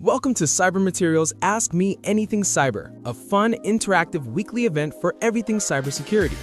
Welcome to Cyber Materials Ask Me Anything Cyber, a fun, interactive weekly event for everything cybersecurity.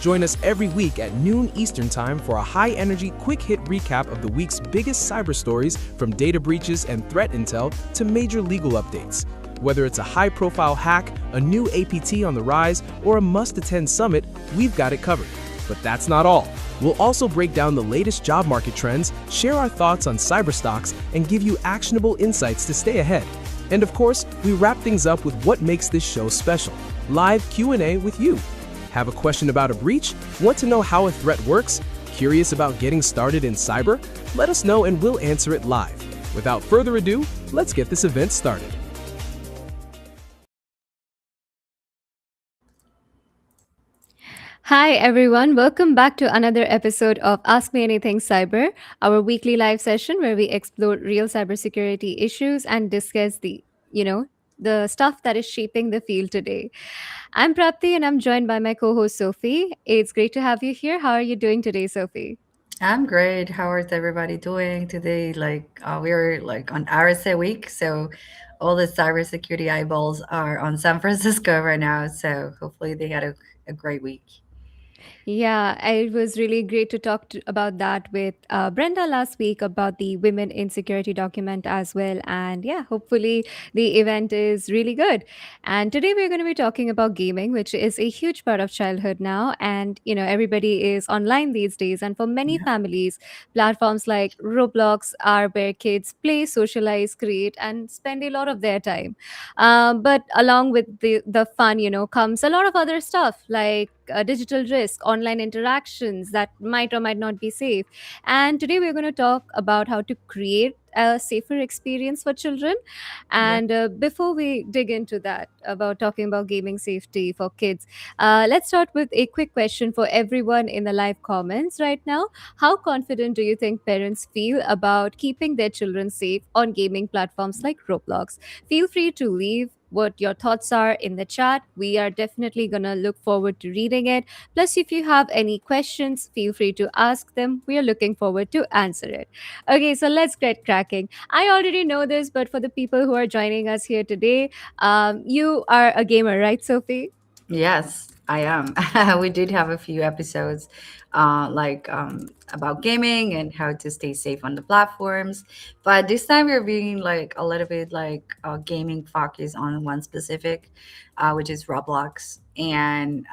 Join us every week at noon Eastern Time for a high-energy, quick-hit recap of the week's biggest cyber stories, from data breaches and threat intel to major legal updates. Whether it's a high-profile hack, a new APT on the rise, or a must-attend summit, we've got it covered. But that's not all. We'll also break down the latest job market trends, share our thoughts on cyber stocks, and give you actionable insights to stay ahead. And of course, we wrap things up with what makes this show special: live Q&A with you. Have a question about a breach? Want to know how a threat works? Curious about getting started in cyber? Let us know and we'll answer it live. Without further ado, let's get this event started. Hi, everyone. Welcome back to another episode of Ask Me Anything Cyber, our weekly live session where we explore real cybersecurity issues and discuss you know, the stuff that is shaping the field today. I'm Prapti and I'm joined by my co host Sophie. It's great to have you here. How are you doing today, Sophie? I'm great. How is everybody doing today? We're on RSA week, so all the cybersecurity eyeballs are on San Francisco right now. So hopefully they had a great week. Yeah, it was really great to about that with Brenda last week about the Women in Security document as well. And yeah, hopefully the event is really good. And today we're going to be talking about gaming, which is a huge part of childhood now. And, everybody is online these days. And for many Yeah. families, platforms like Roblox are where kids play, socialize, create, and spend a lot of their time. But along with the fun, comes a lot of other stuff like digital risk, online interactions that might or might not be safe. And today we're going to talk about how to create a safer experience for children. Yeah. And before we dig into that, about talking about gaming safety for kids, let's start with a quick question for everyone in the live comments right now. How confident do you think parents feel about keeping their children safe on gaming platforms like Roblox? Feel free to leave what your thoughts are in the chat. We are definitely going to look forward to reading it. Plus, if you have any questions, feel free to ask them. We are looking forward to answer it. Okay, so let's get cracking. I already know this, but for the people who are joining us here today, you are a gamer, right, Sophie? Yes, I am. We did have a few episodes about gaming and how to stay safe on the platforms. But this time we're being like a little bit gaming focus on one specific, which is Roblox. And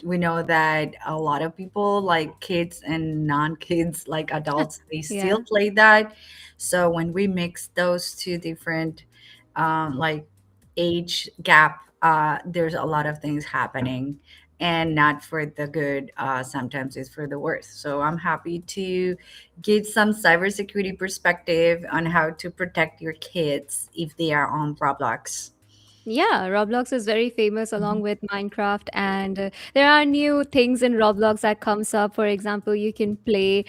we know that a lot of people, like kids and non kids, like adults, they still Yeah. play that. So when we mix those two different like age gap, there's a lot of things happening and not for the good. Sometimes it's for the worse. So I'm happy to give some cybersecurity perspective on how to protect your kids if they are on Roblox. Yeah, Roblox is very famous along with Minecraft, and there are new things in Roblox that comes up. For example, you can play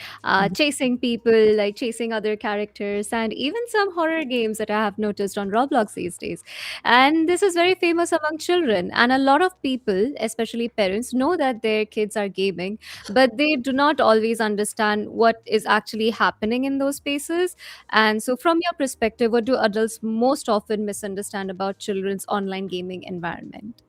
chasing people, like chasing other characters, and even some horror games that I have noticed on Roblox these days. And this is very famous among children, and a lot of people, especially parents, know that their kids are gaming, but they do not always understand what is actually happening in those spaces. And so, from your perspective, what do adults most often misunderstand about children's online gaming environment?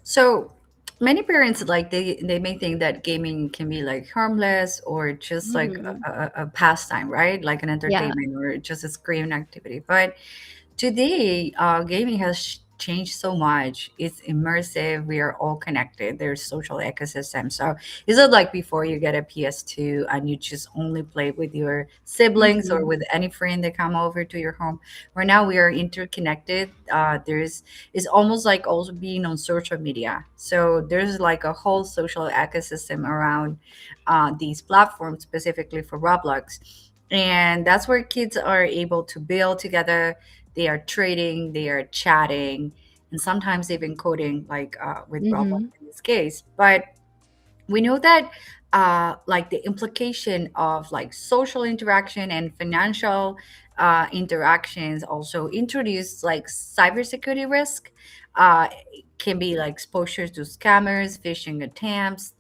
So many parents like they may think that gaming can be like harmless or just like Mhm. a pastime, right? Like an Yeah. entertainment or just a screen activity. But today, gaming has changed so much. It's immersive. We are all connected. There's social ecosystem. So is it like before you get a PS2 and you just only play with your siblings or Mhm. with any friend that come over to your home? Right now we are interconnected. There's it's almost like also being on social media. So there's like a whole social ecosystem around these platforms, specifically for Roblox. And that's where kids are able to build together. They are trading, they are chatting, and sometimes even coding, with Roblox Mhm. in this case. But we know that like the implication of like social interaction and financial interactions also introduce like cybersecurity risk. Can be like exposure to scammers, phishing attempts,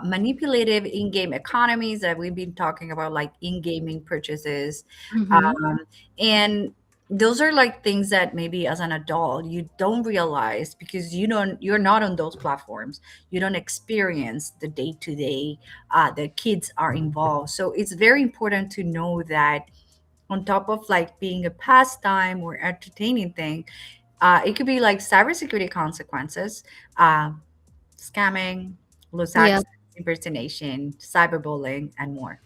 manipulative in-game economies that we've been talking about, like in-gaming purchases. Mhm. um, and those are like things that maybe as an adult you don't realize because you're not on those platforms. You don't experience the day to day the kids are involved. So it's very important to know that on top of like being a pastime or entertaining thing, it could be like cybersecurity consequences, uh, scamming, loose Yep. access, impersonation, cyberbullying, and more.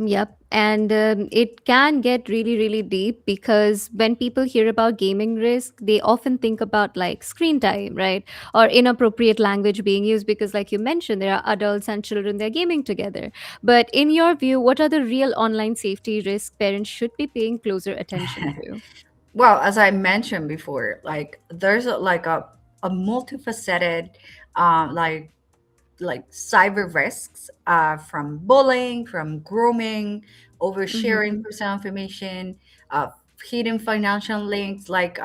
Yep. And it can get really, really deep because when people hear about gaming risk, they often think about like screen time, right? Or inappropriate language being used because, like you mentioned, there are adults and children, they're gaming together. But in your view, what are the real online safety risks parents should be paying closer attention to? Well, as I mentioned before, like there's a multifaceted like cyber risks, from bullying, from grooming, oversharing Mhm. personal information, uh, hidden financial links like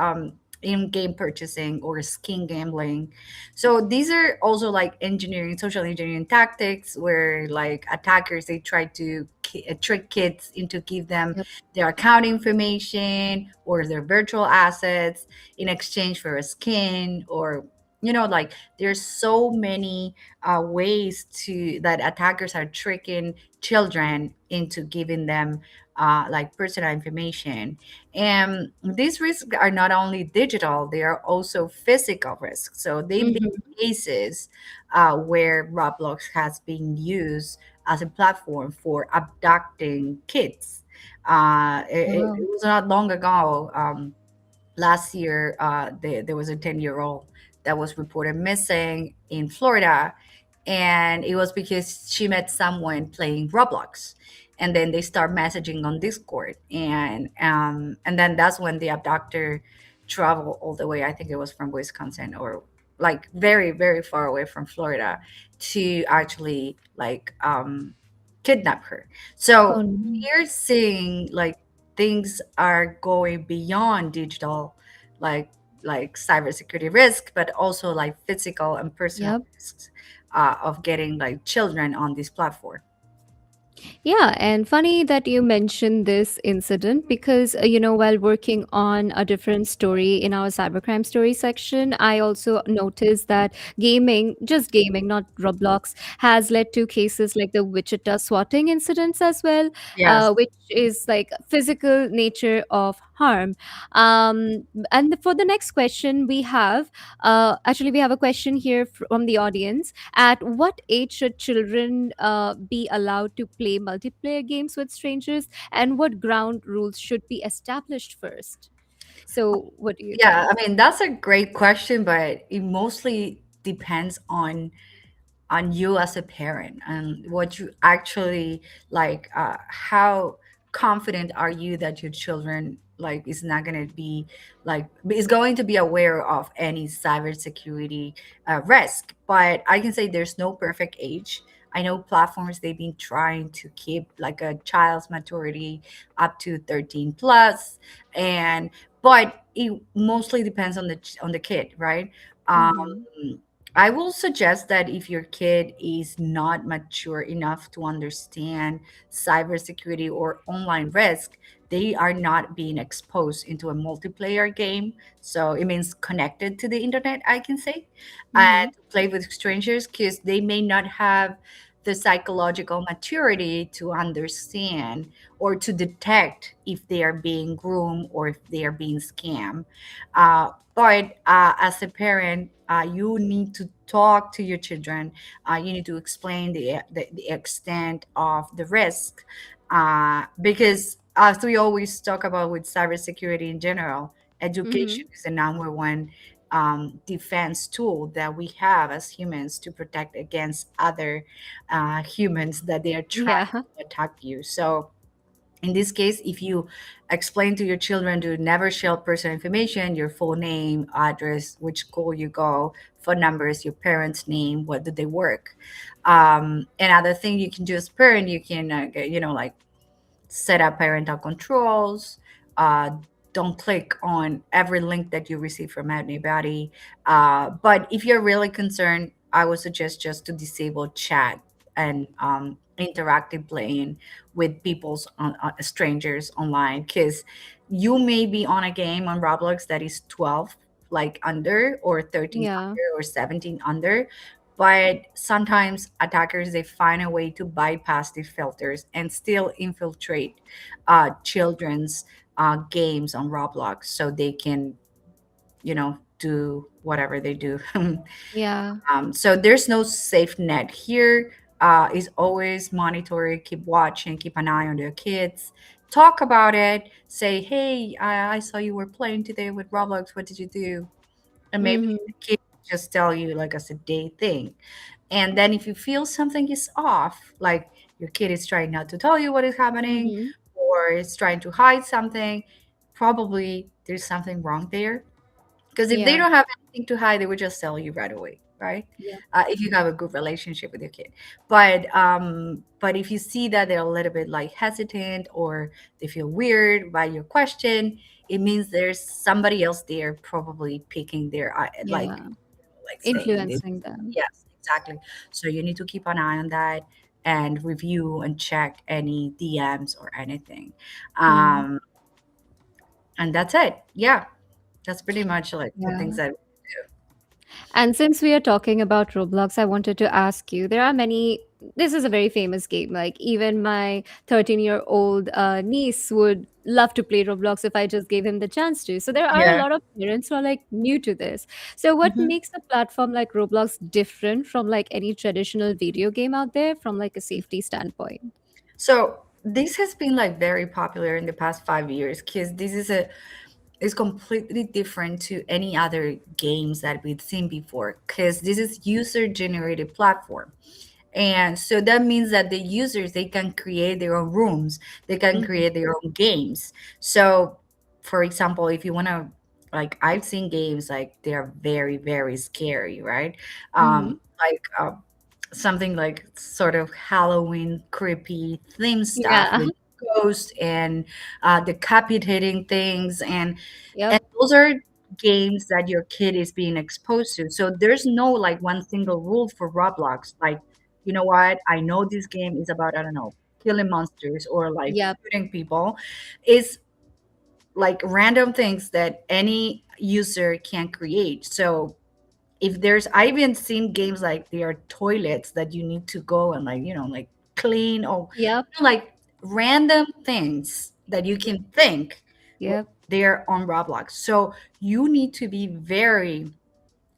in-game purchasing or skin gambling. So these are also like engineering, social engineering tactics where like attackers they try to trick kids into give them Yep. their account information or their virtual assets in exchange for a skin or like there's so many ways to that attackers are tricking children into giving them like personal information. And these risks are not only digital, they are also physical risks. So they've been Mhm. cases where Roblox has been used as a platform for abducting kids. It Oh. was not long ago. Last year, there was a 10-year-old that was reported missing in Florida, and it was because she met someone playing Roblox, and then they start messaging on Discord, and then that's when the abductor traveled all the way. I think it was from Wisconsin or like very very far away from Florida to actually kidnap her. Oh So no. we're seeing like things are going beyond digital, like cybersecurity risk, but also like physical and personal Yep. risks of getting like children on this platform. Yeah, and funny that you mentioned this incident because, while working on a different story in our cybercrime story section, I also noticed that gaming, just gaming, not Roblox, has led to cases like the Wichita swatting incidents as well, Yes. which is like physical nature of harm. And for the next question, we have a question here from the audience. At what age should children be allowed to play multiplayer games with strangers, and what ground rules should be established first? So, what do you Yeah, think? I mean, that's a great question, but it mostly depends on you as a parent and what you actually like, how confident are you that your children like is not going to be like is going to be aware of any cybersecurity risk. But I can say there's no perfect age. I know platforms, they've been trying to keep like a child's maturity up to 13 plus, and but it mostly depends on the kid, right? um Mm-hmm. I will suggest that if your kid is not mature enough to understand cybersecurity or online risk, they are not being exposed into a multiplayer game. So it means connected to the internet, I can say, Mm-hmm. and play with strangers because they may not have the psychological maturity to understand or to detect if they are being groomed or if they are being scammed. But as a parent, you need to talk to your children. You need to explain the extent of the risk, because as we always talk about with cybersecurity in general, Mm-hmm. education is the number one defense tool that we have as humans to protect against other humans that they are trying Yeah. to attack you. So in this case, if you explain to your children to never share personal information, your full name, address, which school you go, phone numbers, your parents' name, what do they work, another thing you can do as parent, you can like set up parental controls. Uh, don't click on every link that you receive from anybody. But if you're really concerned, I would suggest just to disable chat and interactive playing with people's strangers online, because you may be on a game on Roblox that is 12 like under or 13 Yeah. under or 17 under, but sometimes attackers, they find a way to bypass the filters and still infiltrate children's games on Roblox so they can do whatever they do. Yeah. So there's no safe net here. Is always monitor, keep watching, keep an eye on their kids, talk about it, say, hey, I saw you were playing today with Roblox, what did you do? And maybe Mm-hmm. the kid just tell you like as a day thing. And then if you feel something is off, like your kid is trying not to tell you what is happening Mm-hmm. or is trying to hide something, probably there's something wrong there. Because if they Yeah. don't have anything to hide, they would just tell you right away, right? Yeah. If you have a good relationship with your kid. But if you see that they're a little bit like hesitant or they feel weird by your question, it means there's somebody else there probably picking their Yeah. like saying this. Influencing them. Yes, exactly. So you need to keep an eye on that and review and check any DMs or anything. Mm. Um, and that's it. Yeah, that's pretty much like the things Yeah. that. And since we are talking about Roblox, I wanted to ask you there are many. This is a very famous game. Like, even my 13-year-old niece would love to play Roblox if I just gave him the chance to. So, there are a Yeah. lot of parents who are like new to this. So, what Mhm. makes a platform like Roblox different from like any traditional video game out there from like a safety standpoint? So this has been like very popular in the past 5 years because this is completely different to any other games that we've seen before because this is user generated platform. And so that means that the users, they can create their own rooms, they can Hmm. create their own games. So for example, if you want to, like, I've seen games like they're very very scary, right? Hmm. Something like sort of Halloween creepy theme stuff Yeah. with ghosts and decapitating things, and Yep. those are games that your kid is being exposed to. So there's no like one single rule for Roblox. Like, you know what? I know this game is about, I don't know, killing monsters or like Yep. shooting people. It's like random things that any user can create. So if there's, I even seen games like there are toilets that you need to go and like, like clean, or Yep. like random things that you can think, well, Yep. they're on Roblox. So you need to be very,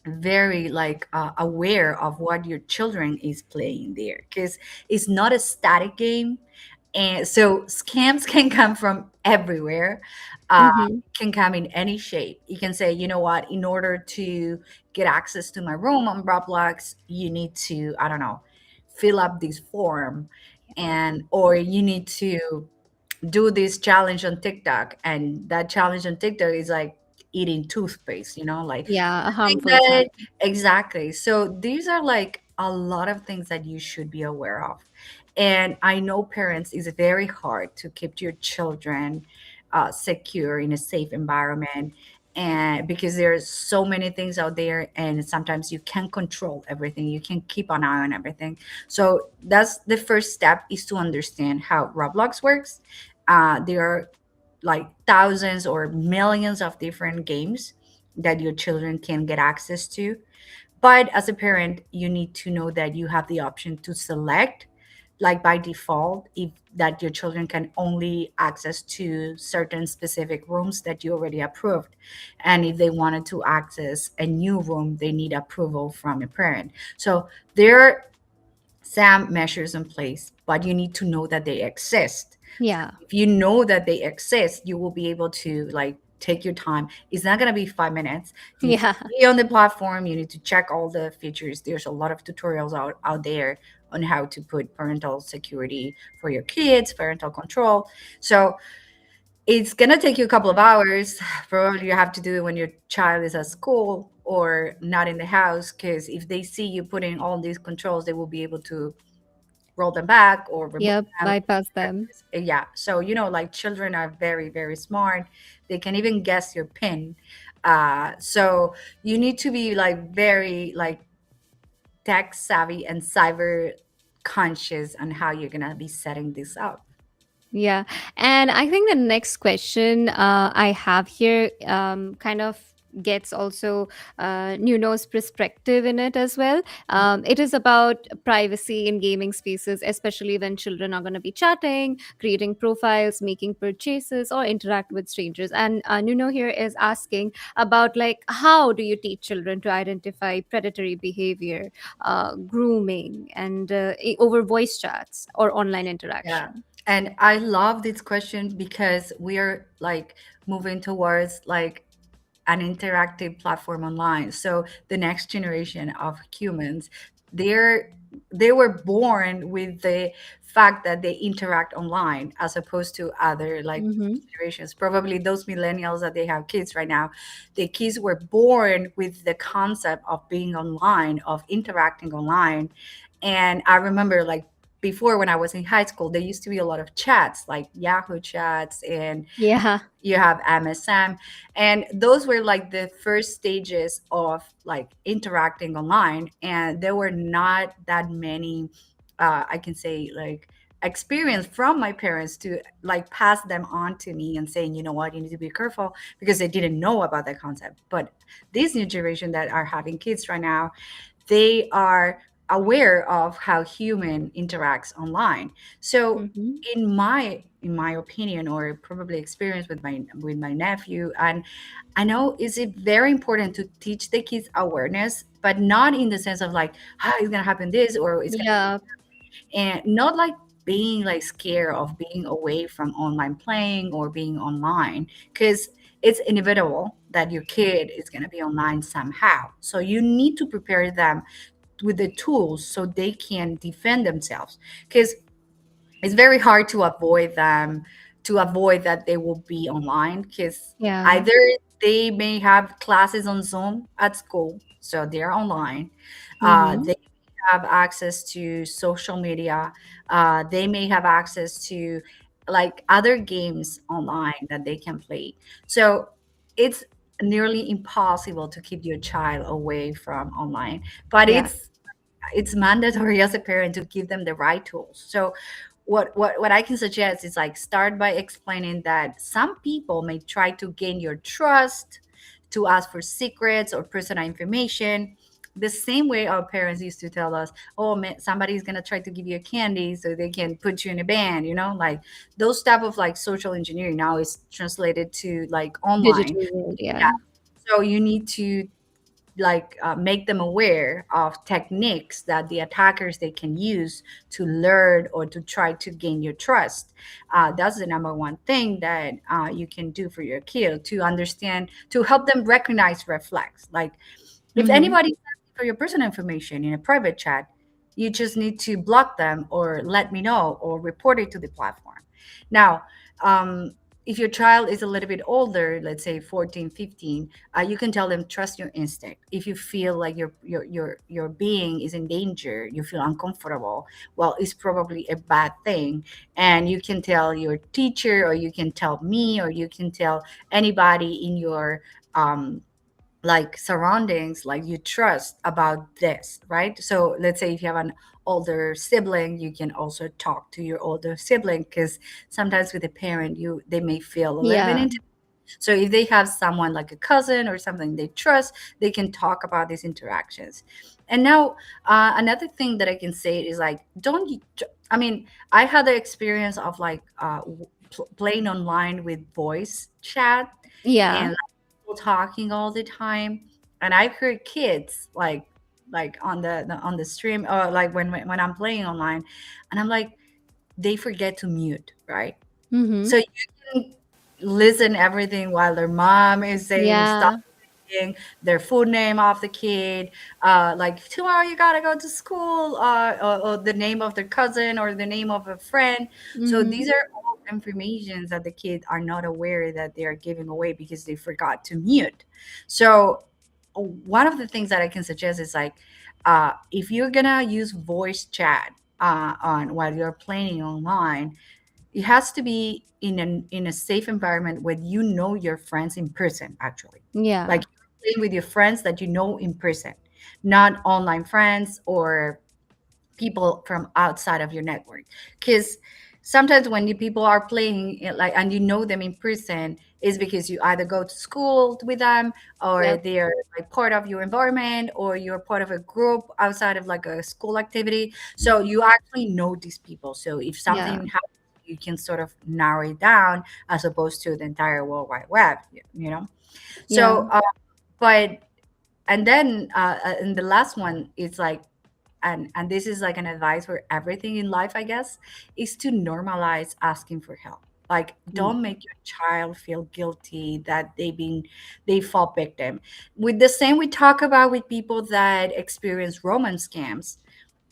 very like aware of what your children is playing there, because it's not a static game. And so scams can come from everywhere, Mm-hmm. can come in any shape. You can say, you know what, in order to get access to my room on Roblox, you need to, I don't know, fill up this form, and or you need to do this challenge on TikTok, and that challenge on TikTok is like eating toothpaste, like Yeah, a think harmful that challenge. exactly. So these are like a lot of things that you should be aware of. And I know parents, it's very hard to keep your children secure in a safe environment, and because there's so many things out there, and sometimes you can't control everything, you can keep an eye on everything. So that's the first step, is to understand how Roblox works. There are like thousands or millions of different games that your children can get access to. But as a parent, you need to know that you have the option to select, like by default, if that your children can only access to certain specific rooms that you already approved. And if they wanted to access a new room, they need approval from a parent. So there are some measures in place, but you need to know that they exist. Yeah. If you know that they exist, you will be able to like take your time. It's not going to be 5 minutes. You need to Yeah. be on the platform. You need to check all the features. There's a lot of tutorials out there on how to put parental security for your kids, parental control. So it's going to take you a couple of hours. Probably you have to do it when your child is at school or not in the house, because if they see you putting all these controls, they will be able to roll them back or remove Yep. them. Bypass them. Yeah. So, like children are very, very smart. They can even guess your pin. So you need to be like very like tech savvy and cyber conscious on how you're going to be setting this up. Yeah. And I think the next question I have here kind of gets also Nuno's perspective in it as well. It is about privacy in gaming spaces, especially when children are going to be chatting, creating profiles, making purchases, or interact with strangers. And Nuno here is asking about like how do you teach children to identify predatory behavior, grooming, and over voice chats or online Yeah. interaction. And I love this question because we are like moving towards like an interactive platform online. So the next generation of humans, they're they were born with the fact that they interact online as opposed to other like Mm-hmm. generations. Probably those millennials that they have kids right now, the kids were born with the concept of being online, of interacting online. And I remember like before when I was in high school, there used to be a lot of chats like Yahoo chats, and Yeah. you have MSM, and those were like the first stages of like interacting online, and there were not that many I can say like experience from my parents to like pass them on to me and saying, you know what, you need to be careful, because they didn't know about that concept. But this new generation that are having kids right now, they are aware of how human interacts online. So Mm-hmm. in my opinion, or probably experience with my nephew, and I know is it very important to teach the kids awareness, but not in the sense of like, it's gonna happen this, or it's gonna, Yeah. and not like being like scared of being away from online playing or being online, because it's inevitable that your kid is going to be online somehow. So you need to prepare them with the tools so they can defend themselves, because it's very hard to avoid them, to avoid that they will be online, because Yeah. either they may have classes on Zoom at school, so they're online. Mm-hmm. They have access to social media. They may have access to like other games online that they can play. So it's nearly impossible to keep your child away from online, but Yeah. it's mandatory as a parent to give them the right tools. So what I can suggest is like start by explaining that some people may try to gain your trust, to ask for secrets or personal information. The same way our parents used to tell us, "Oh, man, somebody's gonna try to give you a candy so they can put you in a band," like those type of like social engineering now is translated to like online. Digital world, yeah. Yeah. So you need to like make them aware of techniques that the attackers they can use to learn or to try to gain your trust. That's the number one thing that you can do for your kid, to understand, to help them recognize red flags. Like if Mm-hmm. anybody's asking for your personal information in a private chat, you just need to block them or let me know or report it to the platform. Now, um, if your child is a little bit older, let's say 14, 15, you can tell them trust your instinct. If you feel like your being is in danger, you feel uncomfortable, well, it's probably a bad thing. And you can tell your teacher, or you can tell me, or you can tell anybody in your um, like surroundings, like you trust about this, right? So let's say if you have an older sibling, you can also talk to your older sibling, because sometimes with a parent, they may feel a little bit Yeah. into. So if they have someone like a cousin or something they trust, they can talk about these interactions. And now, another thing that I can say is like, don't you, I mean, I had the experience of like playing online with voice chat, Yeah. and like, people talking all the time. And I've heard kids like on on the stream, or like when I'm playing online, and I'm like, they forget to mute, right? Mm-hmm. So you can listen everything while their mom is saying stuff, Yeah. their full name of the kid, like tomorrow you gotta go to school, or the name of their cousin or the name of a friend. So Mm-hmm. these are all informations that the kids are not aware that they are giving away because they forgot to mute. So one of the things that I can suggest is like, if you're gonna use voice chat on while you're playing online, it has to be in a safe environment where you know your friends in person, actually. Yeah. Like you're playing with your friends that you know in person, not online friends or people from outside of your network. Because sometimes when you people are playing like, and you know them in person, is because you either go to school with them, or Yep. they're like part of your environment, or you're part of a group outside of like a school activity. So you actually know these people, so if Yeah. something happens, you can sort of narrow it down, as opposed to the entire world wide web, Yeah. so but and then and the last one is like, and this is like an advice for everything in life, I guess, is to normalize asking for help. Like, Mm. don't make your child feel guilty that they fall victim. With the same we talk about with people that experience romance scams,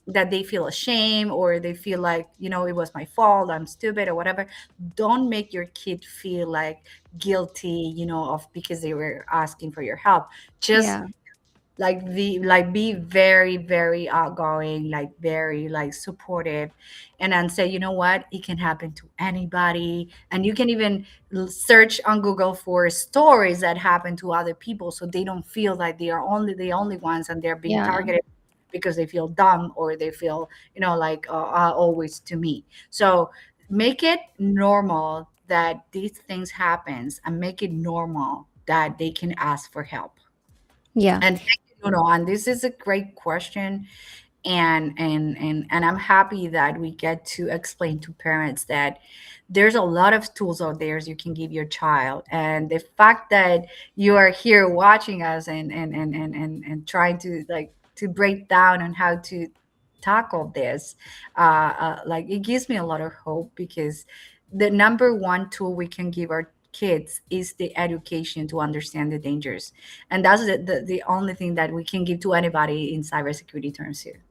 that they feel ashamed, or they feel like, it was my fault, I'm stupid or whatever. Don't make your kid feel like guilty, of because they were asking for your help. Just Yeah. be very, very outgoing, like very like supportive, and then say, you know what, it can happen to anybody. And you can even search on Google for stories that happen to other people, so they don't feel like they are only the only ones and they're being Yeah. targeted because they feel dumb, or they feel, like always to me. So make it normal that these things happens, and make it normal that they can ask for help. Yeah. And thank you, Nuno. And this is a great question. And I'm happy that we get to explain to parents that there's a lot of tools out there you can give your child. And the fact that you are here watching us and trying to like to break down on how to tackle this, like it gives me a lot of hope, because the number one tool we can give our kids is the education to understand the dangers, and that's the only thing that we can give to anybody in cybersecurity terms here.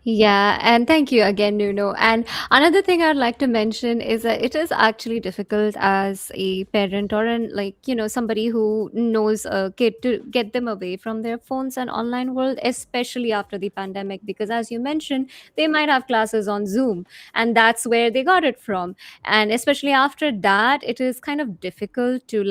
Yeah, and thank you again, Nuno. And another thing I'd like to mention is that it is actually difficult as a parent or somebody who knows a kid, to get them away from their phones and online world, especially after the pandemic, because as you mentioned, they might have classes on Zoom, and that's where they got it from. And especially after that, it is kind of difficult to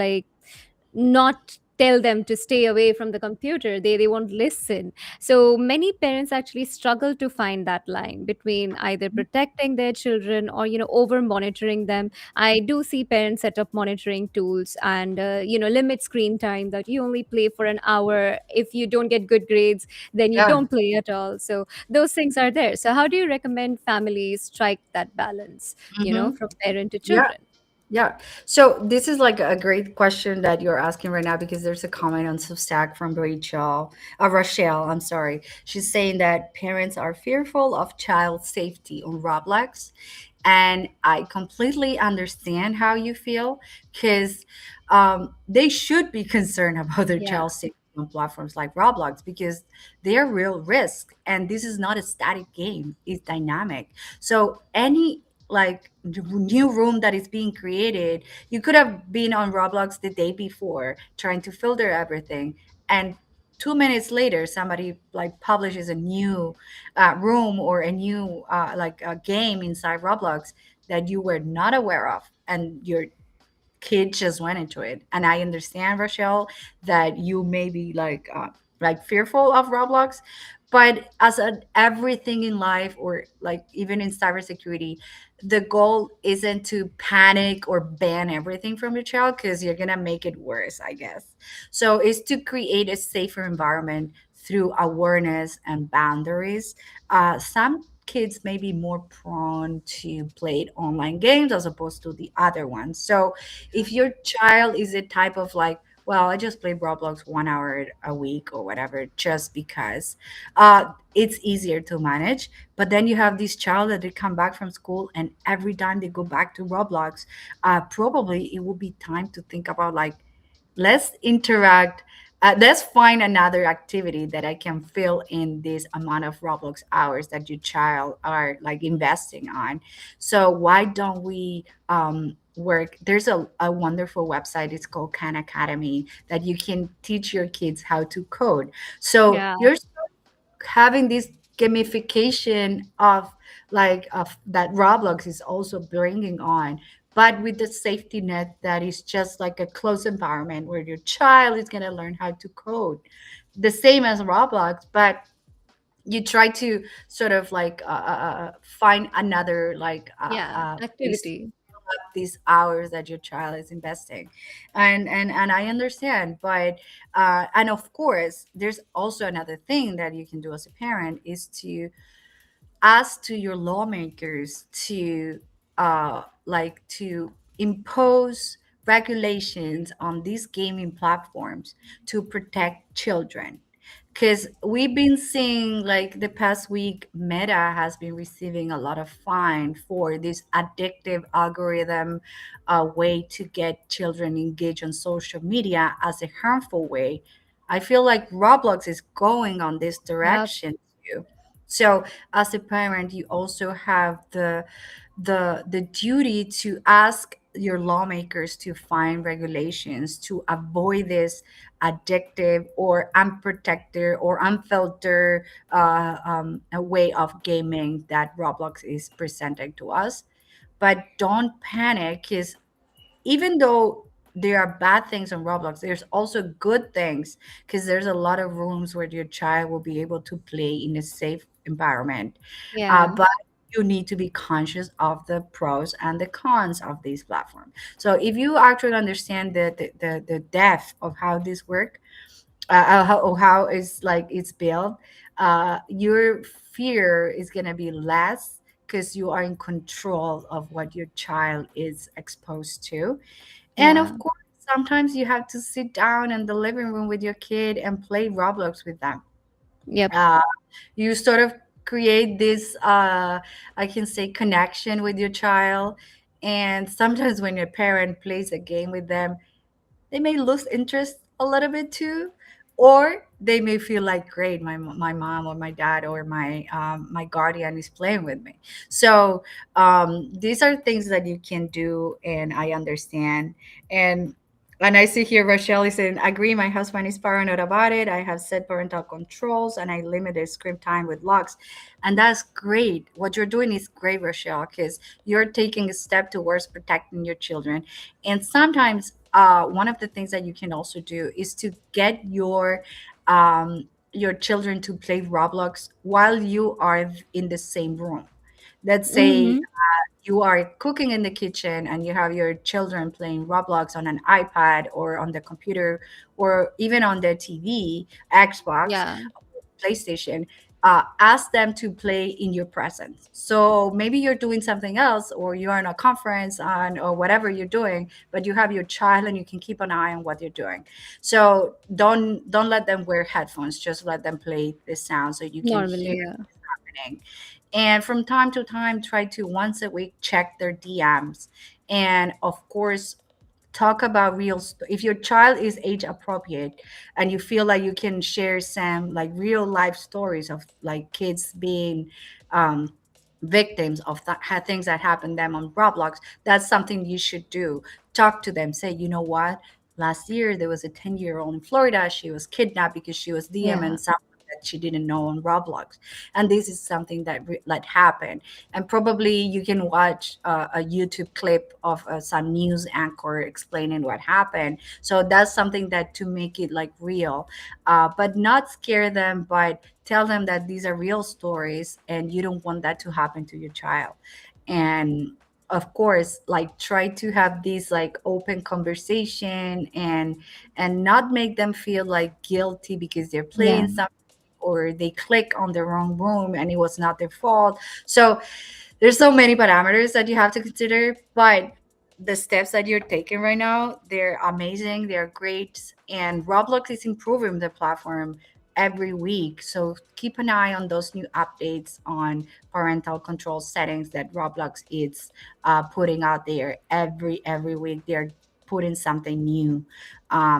not tell them to stay away from the computer. They won't listen. So many parents actually struggle to find that line between either protecting their children or over monitoring them. I do see parents set up monitoring tools and limit screen time, that you only play for an hour. If you don't get good grades, then you Yeah. don't play at all. So those things are there. So how do you recommend families strike that balance, Hmm. from parent to Yeah. children? Yeah. So this is like a great question that you're asking right now, because there's a comment on Substack from Rochelle. I'm sorry. She's saying that parents are fearful of child safety on Roblox. And I completely understand how you feel, because they should be concerned about their Yeah. child's safety on platforms like Roblox, because they are real risk. And this is not a static game, it's dynamic. So any like new room that is being created, you could have been on Roblox the day before trying to filter everything, and 2 minutes later somebody like publishes a new room or a new like a game inside Roblox that you were not aware of, and your kid just went into it. And I understand, Rochelle, that you may be like fearful of Roblox, but as everything in life, or like even in cybersecurity, the goal isn't to panic or ban everything from your child, because you're gonna make it worse, I guess. So it's to create a safer environment through awareness and boundaries. Some kids may be more prone to play online games as opposed to the other ones. So if your child is a type of like, well, I just play Roblox 1 hour a week or whatever, just because it's easier to manage. But then you have this child that they come back from school, and every time they go back to Roblox, probably it will be time to think about like, let's interact. Let's find another activity that I can fill in this amount of Roblox hours that your child are like investing on. So why don't we work? There's a wonderful website. It's called Khan Academy, that you can teach your kids how to code. So Yeah. you're having this gamification of like of that Roblox is also bringing on, but with the safety net that is just like a closed environment where your child is going to learn how to code, the same as Roblox, but you try to sort of like find another like Yeah. place to Activity. fill up these hours that your child is investing. And I understand, but and of course there's also another thing that you can do as a parent, is to ask to your lawmakers to like to impose regulations on these gaming platforms to protect children, because we've been seeing like the past week Meta has been receiving a lot of fine for this addictive algorithm, way to get children engaged on social media as a harmful way. I feel like Roblox is going on this Yeah. direction too. So as a parent, you also have the duty to ask your lawmakers to find regulations to avoid this addictive or unprotected or unfiltered a way of gaming that Roblox is presenting to us. But don't panic, because even though there are bad things on Roblox, there's also good things, because there's a lot of rooms where your child will be able to play in a safe environment. Yeah. But you need to be conscious of the pros and the cons of these platforms. So if you actually understand the depth of how this work, how it's like it's built, your fear is going to be less, because you are in control of what your child is exposed to. And Yeah. of course, sometimes you have to sit down in the living room with your kid and play Roblox with them. Yep. uh, you sort of create this I can say connection with your child. And sometimes when your parent plays a game with them, they may lose interest a little bit too, or they may feel like, great, my mom or my dad or my guardian is playing with me. So these are things that you can do, and I understand. And And I see here Rochelle is saying, agree, my husband is paranoid about it. I have set parental controls and I limit the screen time with locks. And that's great. What you're doing is great, Rochelle, because you're taking a step towards protecting your children. And sometimes one of the things that you can also do is to get your children to play Roblox while you are in the same room. Let's say Mm-hmm. you are cooking in the kitchen and you have your children playing Roblox on an iPad or on the computer or even on their TV, Xbox, Yeah, PlayStation, ask them to play in your presence. So maybe you're doing something else or you are in a conference on or whatever you're doing, but you have your child and you can keep an eye on what you're doing. So don't let them wear headphones. Just let them play the sound so you can hear normally, yeah. happening. And from time to time, try to once a week check their DMs. And of course, talk about if your child is age appropriate and you feel like you can share some like real life stories of like kids being um, victims of things that happened to them on Roblox, that's something you should do. Talk to them, say, you know what, last year there was a 10-year-old in Florida, she was kidnapped because she was Yeah. DMing someone that she didn't know on Roblox, and this is something that happened. And probably you can watch a YouTube clip of some news anchor explaining what happened. So that's something that to make it like real, but not scare them, but tell them that these are real stories and you don't want that to happen to your child. And of course, like try to have these like open conversation and not make them feel like guilty because they're Yeah. playing something or they click on the wrong room and it was not their fault. So there's so many parameters that you have to consider, but the steps that you're taking right now, they're amazing, they're great, and Roblox is improving the platform every week. So keep an eye on those new updates on parental control settings that Roblox is putting out there every week. They're putting something new.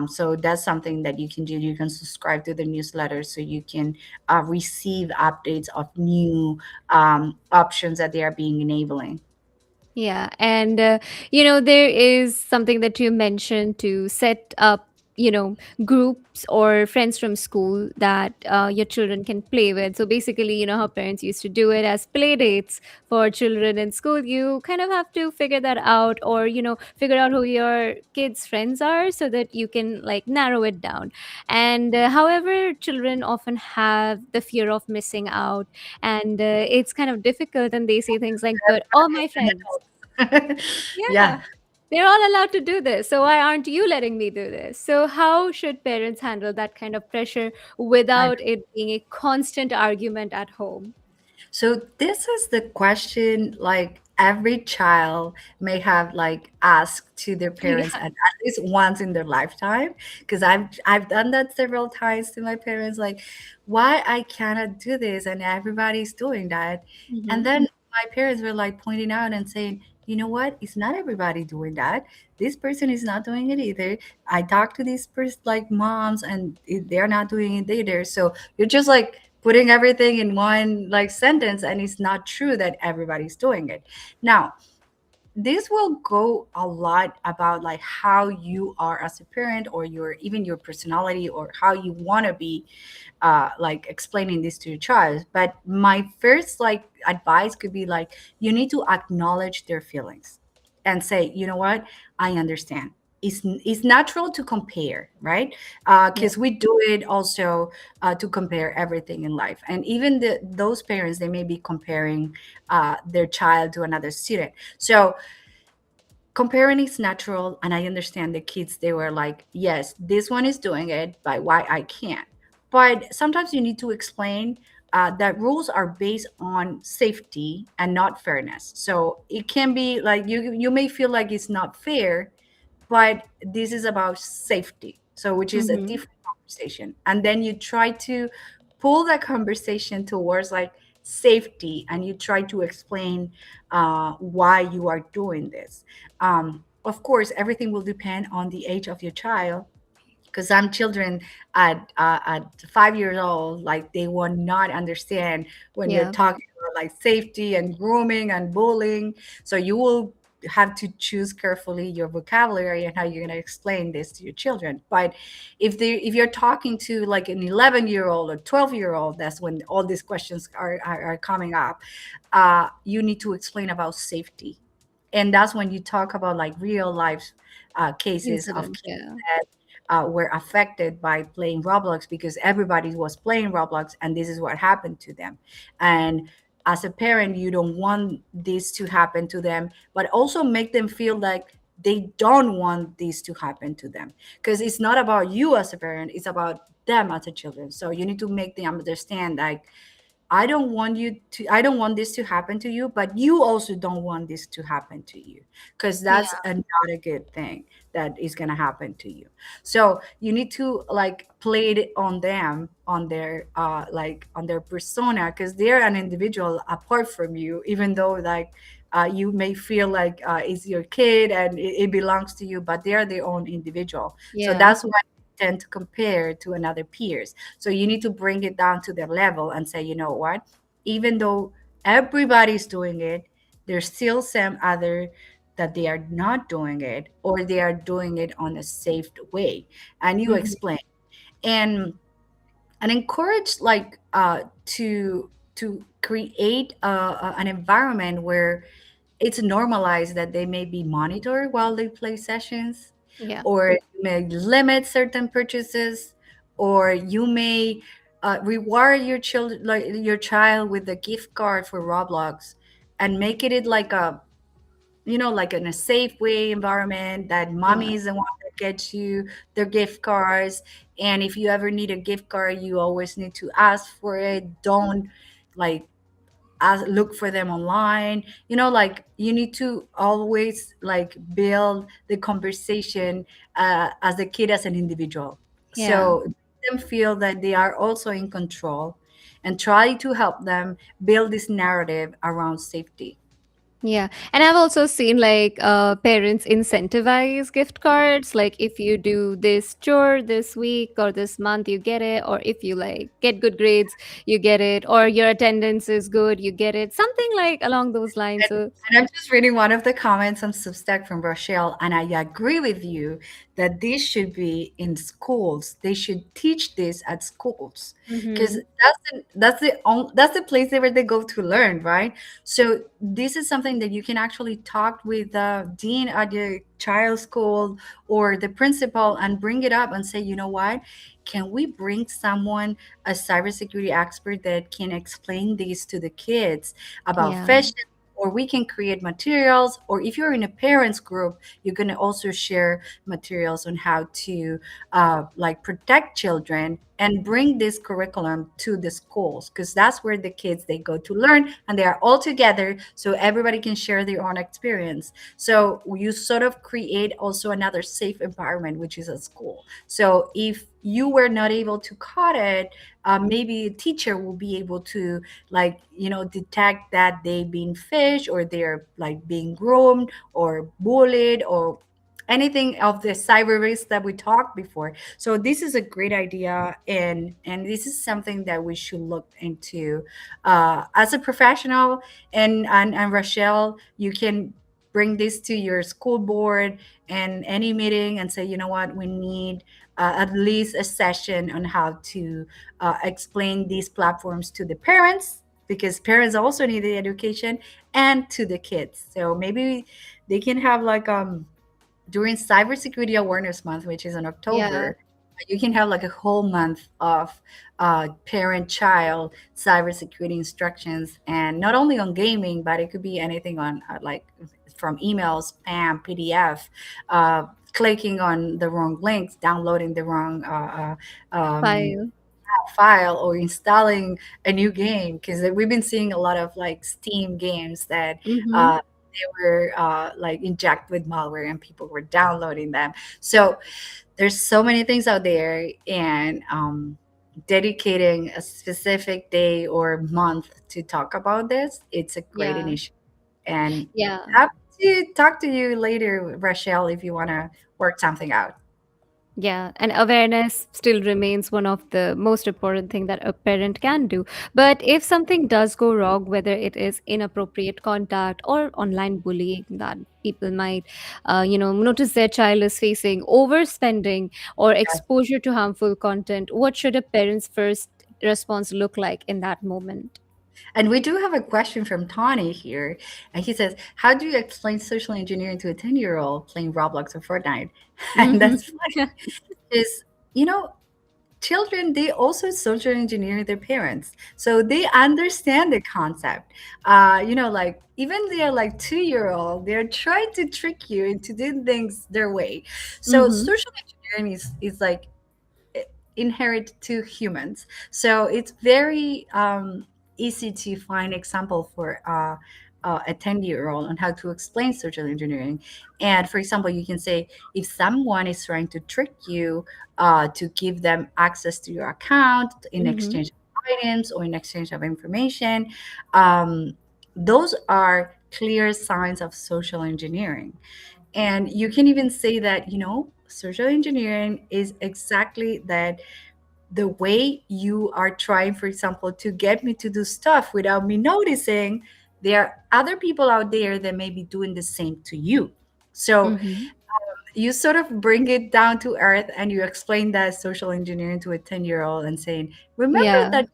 So that's something that you can do. You can subscribe to the newsletter so you can receive updates of new options that they are being enabling. Yeah, and there is something that you mentioned to set up, groups or friends from school that your children can play with. So basically, how parents used to do it as play dates for children in school. You kind of have to figure that out, or figure out who your kids' friends are, so that you can like narrow it down. And however, children often have the fear of missing out, and it's kind of difficult, and they say things like, but all my friends, Yeah. yeah, they're all allowed to do this. So why aren't you letting me do this? So how should parents handle that kind of pressure I without it being a constant argument at home? So this is the question like every child may have like asked to their parents Yeah. at least once in their lifetime, because I've done that several times to my parents, like why I cannot do this and everybody's doing that. And Hmm. then my parents were like pointing out and saying, you know what, it's not everybody doing that. This person is not doing it either. I talked to these like moms and they're not doing it either. So you're just like putting everything in one like sentence and it's not true that everybody's doing it. Now this will go a lot about like how you are as a parent or your even your personality or how you want to be like explaining this to your child. But my first like advice could be like you need to acknowledge their feelings and say, you know what, I understand. It's natural to compare, right? Yeah. Because we do it also to compare everything in life, and even those parents they may be comparing their child to another student. So comparing is natural, and I understand the kids they were like, yes, this one is doing it, but why I can't. But sometimes you need to explain that rules are based on safety and not fairness. So it can be like you may feel like it's not fair, but this is about safety, so which is a Hmm. different conversation. And then you try to pull that conversation towards like safety and you try to explain why you are doing this. Of course everything will depend on the age of your child, because some children at 5 years old, like they will not understand when you're Yeah. talking about like safety and grooming and bullying. So you will have to choose carefully your vocabulary and how you're going to explain this to your children. But if you're talking to like an 11-year-old or 12-year-old, that's when all these questions are coming up. You need to explain about safety, and that's when you talk about like real life cases of Incident. kids Yeah. that were affected by playing Roblox, because everybody was playing Roblox and this is what happened to them. And as a parent, you don't want this to happen to them, but also make them feel like they don't want this to happen to them, because it's not about you as a parent, it's about them as a children. So you need to make them understand like, I don't want this to happen to you, but you also don't want this to happen to you, because that's Yeah. not a good thing that is going to happen to you. So you need to like play it on them, on their like on their persona, because they're an individual apart from you, even though like you may feel like it's your kid and it belongs to you, but they're their own individual. So Yeah. that's why tend to compare to another peers. So you need to bring it down to their level and say, you know what? Even though everybody's doing it, there's still some other that they are not doing it, or they are doing it on a safe way. And you Hmm. explain and encourage like to create an environment where it's normalized that they may be monitored while they play sessions, Yeah. or you may limit certain purchases, or you may reward your child, like your child, with a gift card for Roblox, and make it like a, like in a safe way environment, that Yeah. mommy is the one that gets you the gift cards. And if you ever need a gift card, you always need to ask for it. Don't like look for them online. Like you need to always like build the conversation as a kid, as an individual, Yeah. so make them feel that they are also in control, and try to help them build this narrative around safety. Yeah. And I've also seen like parents incentivize gift cards. Like if you do this chore this week or this month, you get it. Or if you like get good grades, you get it. Or your attendance is good, you get it. Something like along those lines. And, So, and I'm just reading one of the comments on Substack from Rochelle, and I agree with you that this should be in schools. They should teach this at schools, because hmm, that's the place where they go to learn, right? So this is something that you can actually talk with the dean at your child's school or the principal and bring it up and say, you know what? Can we bring someone, a cybersecurity expert, that can explain this to the kids about yeah. phishing, or we can create materials, or if you're in a parents group, you can also share materials on how to like protect children, and bring this curriculum to the schools, because that's where the kids they go to learn, and they are all together, so everybody can share their own experience. So you sort of create also another safe environment, which is a school. So if you were not able to cut it, maybe a teacher will be able to like detect that they've been fished, or they're like being groomed or bullied, or anything of the cyber risk that we talked before. So this is a great idea, and this is something that we should look into as a professional. And Rochelle, you can bring this to your school board and any meeting and say, you know what, we need at least a session on how to explain these platforms to the parents, because parents also need the education, and to the kids. So maybe they can have like during Cybersecurity Awareness Month, which is in Yeah. October, you can have like a whole month of parent-child cybersecurity instructions, and not only on gaming, but it could be anything on like from emails, spam, PDF, clicking on the wrong links, downloading the wrong File. file, or installing a new game, because we've been seeing a lot of like Steam games that Mm-hmm. they were like injected with malware, and people were downloading them. So there's so many things out there, and dedicating a specific day or month to talk about this, it's a great Yeah. initiative. And Yeah. happy to talk to you later, Rachel, if you want to work something out. Yeah, and awareness still remains one of the most important thing that a parent can do. But if something does go wrong, whether it is inappropriate contact or online bullying that people might, notice their child is facing overspending or exposure to harmful content, what should a parent's first response look like in that moment? And we do have a question from Tawny here. And he says, how do you explain social engineering to a 10-year-old playing Roblox or Fortnite? And Mhm. that's funny. Is, you know, children, they also social engineer their parents. So they understand the concept. Like even they're like 2-year-old, they're trying to trick you into doing things their way. So Mhm. social engineering is like inherent to humans. So it's very easy to find example for a 10-year-old on how to explain social engineering. And for example, you can say if someone is trying to trick you to give them access to your account in Mhm. exchange of items or in exchange of information, um, those are clear signs of social engineering. And you can even say that, social engineering is exactly that, the way you are trying, for example, to get me to do stuff without me noticing, there are other people out there that may be doing the same to you. So Mhm. you sort of bring it down to earth and you explain that social engineering to a 10-year-old and saying, remember Yeah. that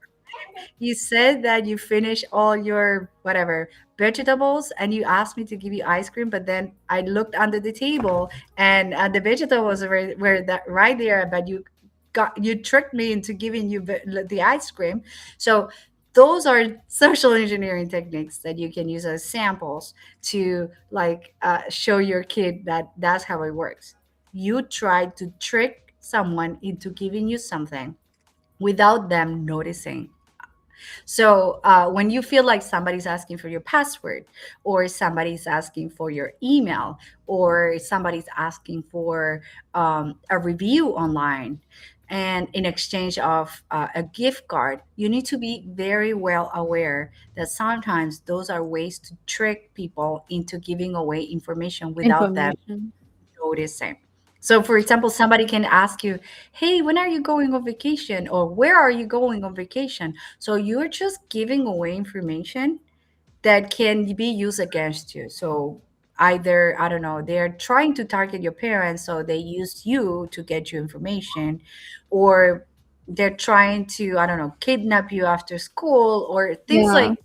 you said that you finished all your whatever vegetables and you asked me to give you ice cream, but then I looked under the table and the vegetables were that right there, but you tricked me into giving you the ice cream. So those are social engineering techniques that you can use as samples to like show your kid that that's how it works. You try to trick someone into giving you something without them noticing. So when you feel like somebody's asking for your password, or somebody's asking for your email, or somebody's asking for a review online, and in exchange of a gift card, you need to be very well aware that sometimes those are ways to trick people into giving away information without them Information. noticing. So, for example, somebody can ask you, hey, when are you going on vacation? Or where are you going on vacation? So, you're just giving away information that can be used against you. So, either, I don't know, they're trying to target your parents, so they use you to get you information, or they're trying to, I don't know, kidnap you after school, or things Yeah. like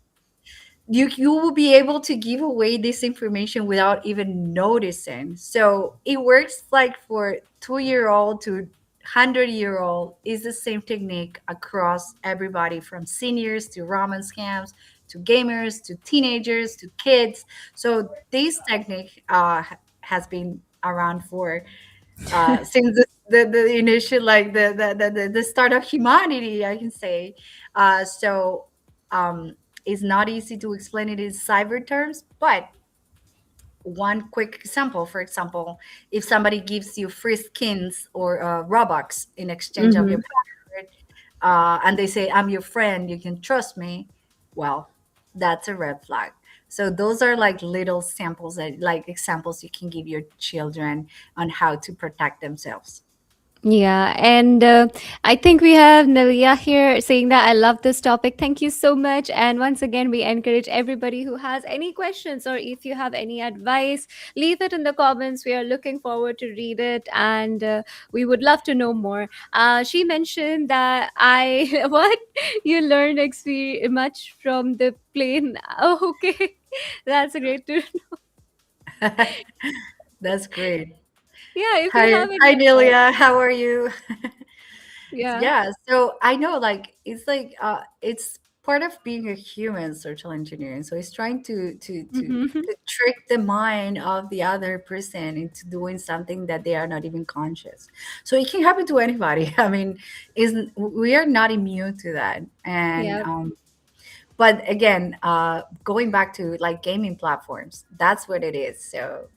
you will be able to give away this information without even noticing. So it works like for 2-year-old to 100-year-old is the same technique across everybody, from seniors to romance scams to gamers to teenagers to kids. So this technique has been around for since the initial, like the start of humanity, I can say. So it's not easy to explain it in cyber terms, but one quick example, for example, if somebody gives you free skins or Robux in exchange of your Mhm. password, and they say, I'm your friend, you can trust me, well, that's a red flag. So those are like little samples, that like examples you can give your children on how to protect themselves. Yeah, and I think we have Nalia here saying that I love this topic. Thank you so much. And once again, we encourage everybody who has any questions or if you have any advice, leave it in the comments. We are looking forward to read it, and we would love to know more. She mentioned that I what you learned much from the plane. Oh, okay, that's great to That's great. yeah. If you Hi, have any hi, advice, Nelia. How are you? yeah. Yeah, so I know, like, it's like it's part of being a human, social engineering. So it's trying Mhm. to trick the mind of the other person into doing something that they are not even conscious. So it can happen to anybody. I mean, isn't we are not immune to that. And Yeah, but again, going back to like gaming platforms, that's what it is. So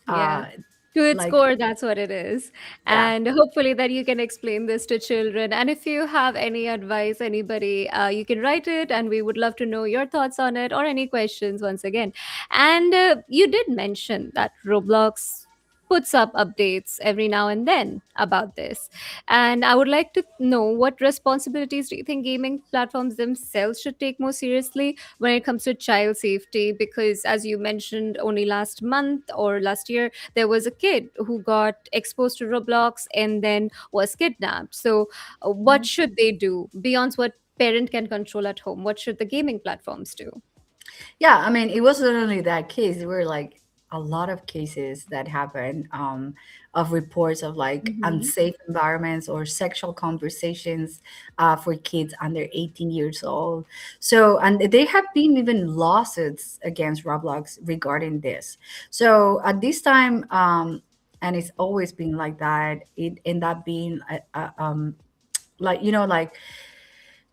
yeah. uh To its like core, that's what it is. yeah. And hopefully that you can explain this to children. And if you have any advice, anybody, you can write it, and we would love to know your thoughts on it or any questions once again. And you did mention that Roblox. puts up updates every now and then about this. And I would like to know, what responsibilities do you think gaming platforms themselves should take more seriously when it comes to child safety? Because, as you mentioned, only last month or last year, there was a kid who got exposed to Roblox and then was kidnapped. So, what Mhm. should they do beyond what parent can control at home? What should the gaming platforms do? Yeah, I mean, it wasn't only that case. There were like a lot of cases that happened, of reports of like Hmm. unsafe environments or sexual conversations for kids under 18 years old. So, and there have been even lawsuits against Roblox regarding this. So at this time, and it's always been like that, it ended up being like, like,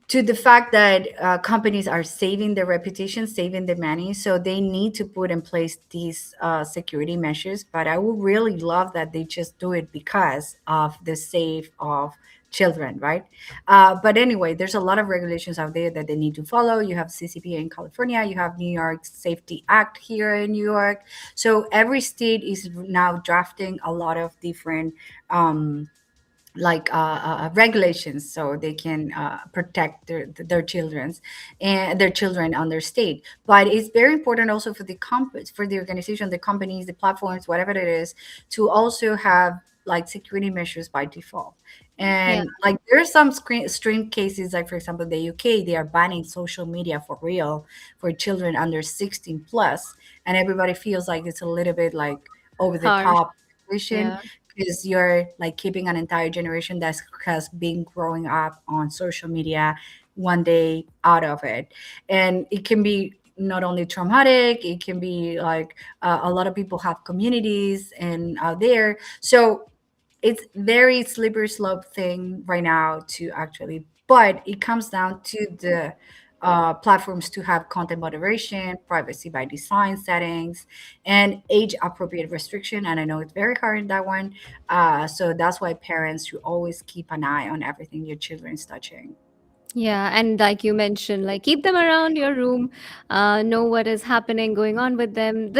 to the fact that companies are saving their reputation, saving the money, so they need to put in place these security measures. But I would really love that they just do it because of the sake of children, right? But anyway, there's a lot of regulations out there that they need to follow. You have CCPA in California, you have New York Safety Act here in New York. So every state is now drafting a lot of different regulations so they can protect their children's and their children on their state. But it's very important also for the for the organization, the companies, the platforms, whatever it is, to also have like security measures by default. Yeah. And like there are some extreme cases, like for example the UK, they are banning social media for real for children under 16 plus, and everybody feels like it's a little bit like over the Harsh. top situation, Yeah. because you're like keeping an entire generation that has been growing up on social media one day out of it. And it can be not only traumatic, it can be like a lot of people have communities and out there. So it's very slippery slope thing right now to actually, but it comes down to the platforms to have content moderation, privacy by design settings, and age appropriate restriction. And I know it's very hard in that one. So that's why parents should always keep an eye on everything your children's touching. Yeah, and like you mentioned, like keep them around your room, know what is happening, going on with them.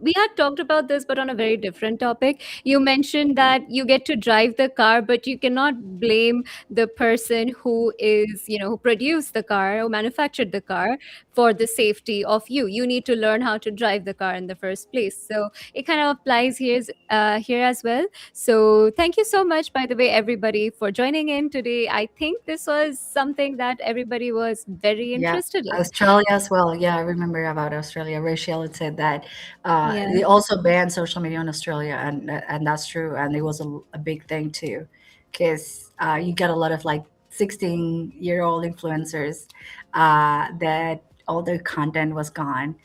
We had talked about this, but on a very different topic. You mentioned that you get to drive the car, but you cannot blame the person who is, who produced the car or manufactured the car for the safety of you. You need to learn how to drive the car in the first place. So it kind of applies here as well. So, thank you so much, by the way, everybody, for joining in today. I think this was something that everybody was very Yeah, interested in. Australia as well. Yeah, I remember about Australia. Rachel had said that Yeah. they also banned social media in Australia, and that's true. And it was a big thing too, because you got a lot of like 16-year-old influencers that all their content was gone,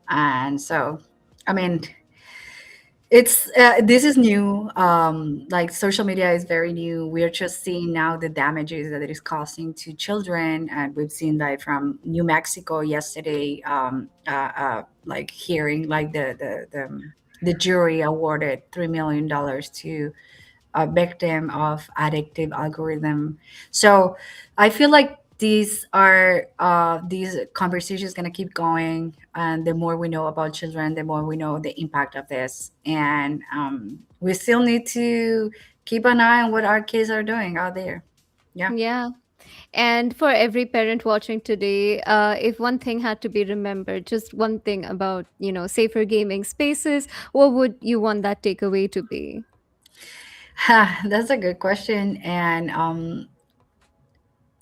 and so I mean it's this is new. Like social media is very new. We're just seeing now the damages that it is causing to children, and we've seen that from New Mexico yesterday. Like hearing like the jury awarded $3 million to a victim of addictive algorithm. So I feel like these conversations going to keep going, and the more we know about children, the more we know the impact of this. And we still need to keep an eye on what our kids are doing out there. Yeah. Yeah. And for every parent watching today, if one thing had to be remembered, just one thing about, safer gaming spaces, what would you want that takeaway to be? That's a good question. And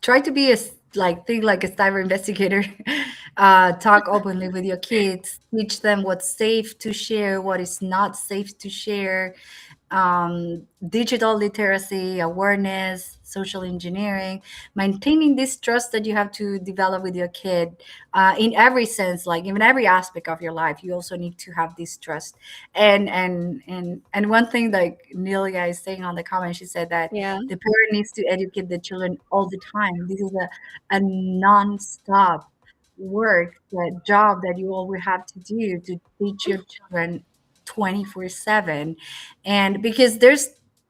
try to be a like think like a cyber investigator. Talk openly with your kids, teach them what's safe to share, what is not safe to share. Digital literacy, awareness, social engineering, maintaining this trust that you have to develop with your kid in every sense, like in every aspect of your life. You also need to have this trust. And one thing like Nelia is saying on the comment, she said that Yeah. the parent needs to educate the children all the time. This is a non-stop work, that job that you always have to do to teach your children 24/7. And because there's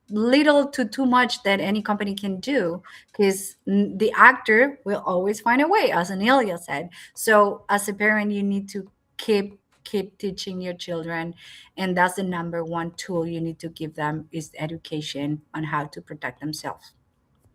little to too much that any company can do, because the actor will always find a way, as Anelia said. So as a parent, you need to keep keep teaching your children, and that's the number one tool you need to give them is education on how to protect themselves.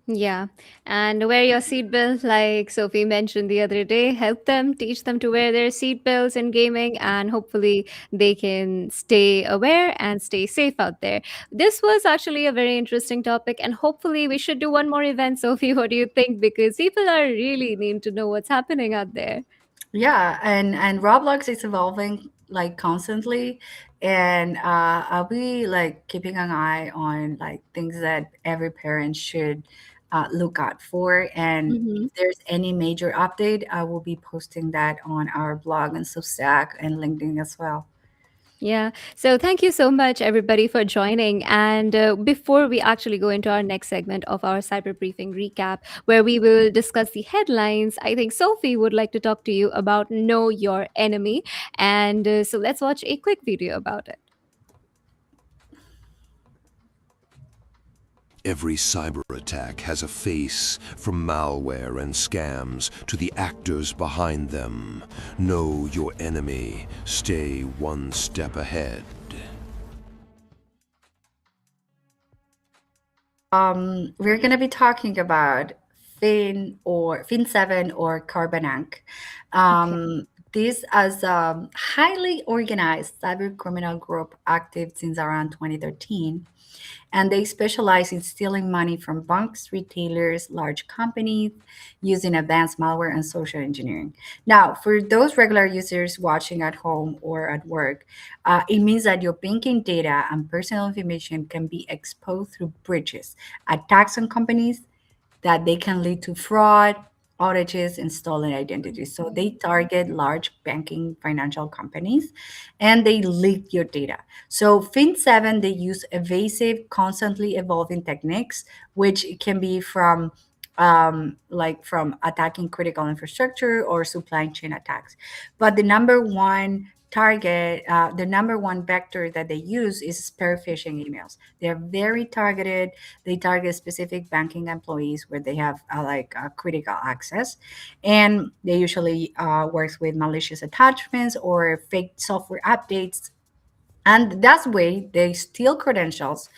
Yeah. And wear your seatbelt, like Sophie mentioned the other day. Help them, teach them to wear their seatbelts in gaming, and hopefully they can stay aware and stay safe out there. This was actually a very interesting topic, and hopefully we should do one more event. Sophie, what do you think? Because people are really need to know what's happening out there. Yeah, and Roblox is evolving like constantly, and I'll be like keeping an eye on like things that every parent should look out for. And Mhm. if there's any major update, I will be posting that on our blog and Substack and LinkedIn as well. Yeah. So thank you so much, everybody, for joining. And before we actually go into our next segment of our cyber briefing recap, where we will discuss the headlines, I think Sophie would like to talk to you about Know Your Enemy. And so let's watch a quick video about it. Every cyber attack has a face, from malware and scams to the actors behind them. Know your enemy. Stay one step ahead. We're gonna be talking about Fin7 or Carbanank. Okay. This as a highly organized cyber criminal group active since around 2013, and they specialize in stealing money from banks, retailers, large companies using advanced malware and social engineering. Now, for those regular users watching at home or at work, it means that your banking data and personal information can be exposed through breaches, attacks on companies, that they can lead to fraud, outages, and stolen identities. So they target large banking financial companies and they leak your data. So Fin7, they use evasive, constantly evolving techniques, which can be from like from attacking critical infrastructure or supply chain attacks. But the number one vector that they use is spear phishing emails. They're very targeted. They target specific banking employees where they have critical access, and they usually works with malicious attachments or fake software updates, and that's way they steal credentials,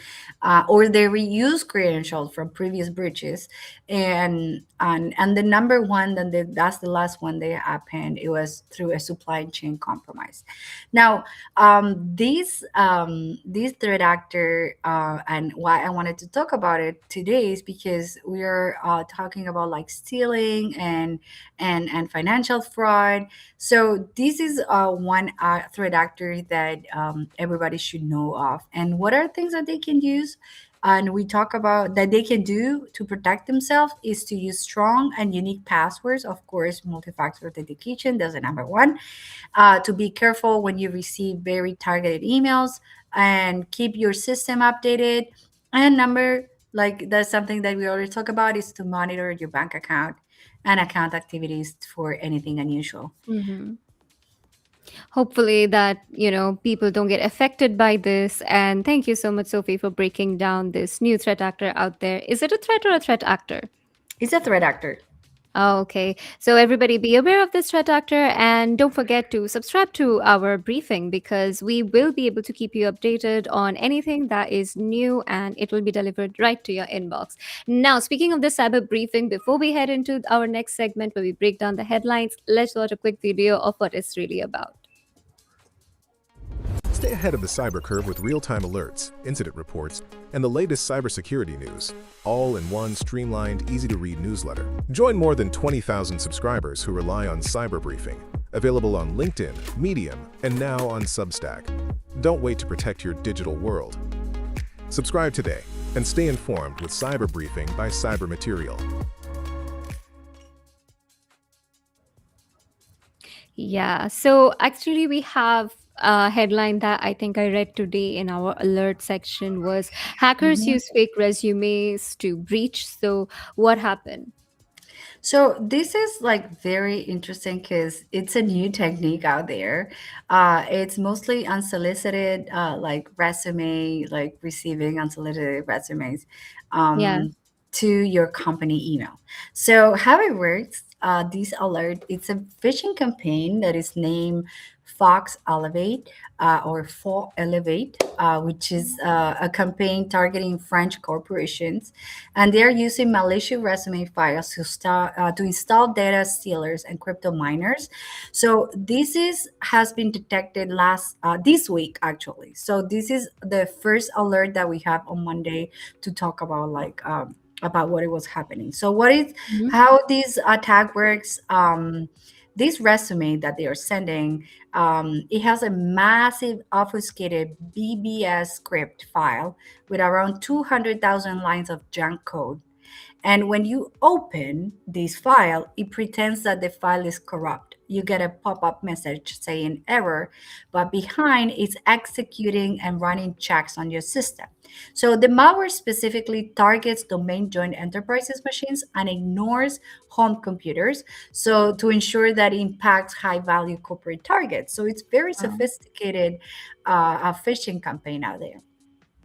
or they reuse credentials from previous breaches. And the number one, that's the last one that happened, it was through a supply chain compromise. Now, this threat actor, and why I wanted to talk about it today is because we are talking about like stealing and financial fraud. So this is one threat actor that everybody should know of. And what are things that they can use? And we talk about that they can do to protect themselves is to use strong and unique passwords. Of course, multi-factor authentication, that's the number one. To be careful when you receive very targeted emails and keep your system updated. And number, like that's something that we already talk about, is to monitor your bank account and account activities for anything unusual. Mhm. Hopefully that people don't get affected by this. And thank you so much, Sophie, for breaking down this new threat actor out there. Is it a threat or a threat actor? It's a threat actor. Oh, okay. So everybody be aware of this threat actor and don't forget to subscribe to our briefing because we will be able to keep you updated on anything that is new and it will be delivered right to your inbox. Now, speaking of the cyber briefing, before we head into our next segment where we break down the headlines, let's watch a quick video of what it's really about. Stay ahead of the cyber curve with real-time alerts, incident reports, and the latest cybersecurity news, all in one streamlined, easy-to-read newsletter. Join more than 20,000 subscribers who rely on cyber briefing, available on LinkedIn, Medium, and now on Substack. Don't wait to protect your digital world. Subscribe today and stay informed with Cyber Briefing by Cyber Material. Yeah, so actually we have a headline that I think I read today in our alert section was hackers Mhm. use fake resumes to breach. So what happened? So this is like very interesting because it's a new technique out there. It's mostly unsolicited, like resume, like receiving unsolicited resumes Yeah. um, to your company email. So how it works, this alert, it's a phishing campaign that is named Fox Elevate or For Elevate, which is a campaign targeting French corporations, and they are using malicious resume files to install data stealers and crypto miners. So this is has been detected last this week actually. So this is the first alert that we have on Monday to talk about about what it was happening. So what is Mhm. how this attack works? This resume that they are sending, it has a massive obfuscated BBS script file with around 200,000 lines of junk code. And when you open this file, it pretends that the file is corrupt. You get a pop up message saying error, but behind it's executing and running checks on your system. So the malware specifically targets domain joined enterprises machines and ignores home computers. So to ensure that it impacts high value corporate targets. So it's very Wow. sophisticated a phishing campaign out there.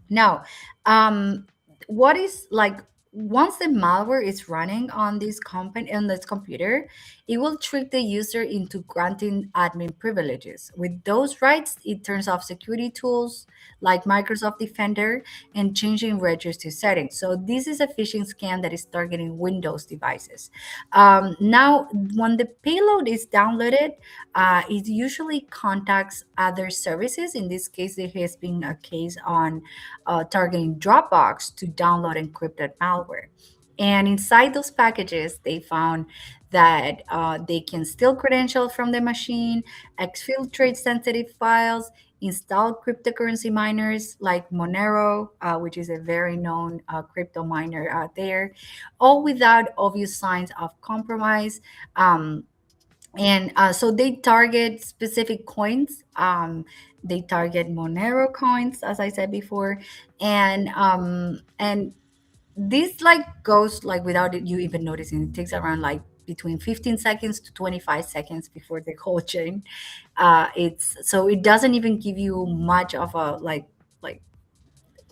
Now, um, what is like once the malware is running on this computer, it will trick the user into granting admin privileges. With those rights, it turns off security tools like Microsoft Defender and changing registry settings. So this is a phishing scam that is targeting Windows devices. Now, when the payload is downloaded, it usually contacts other services. In this case, there has been a case on targeting Dropbox to download encrypted malware. And inside those packages, they found that they can steal credentials from the machine, exfiltrate sensitive files, install cryptocurrency miners like Monero, which is a very known crypto miner out there, all without obvious signs of compromise. Um, and so they target specific coins. They target Monero coins, as I said before, and this like goes like without you even noticing. It takes around like between 15 seconds to 25 seconds before the whole chain. It's so it doesn't even give you much of a like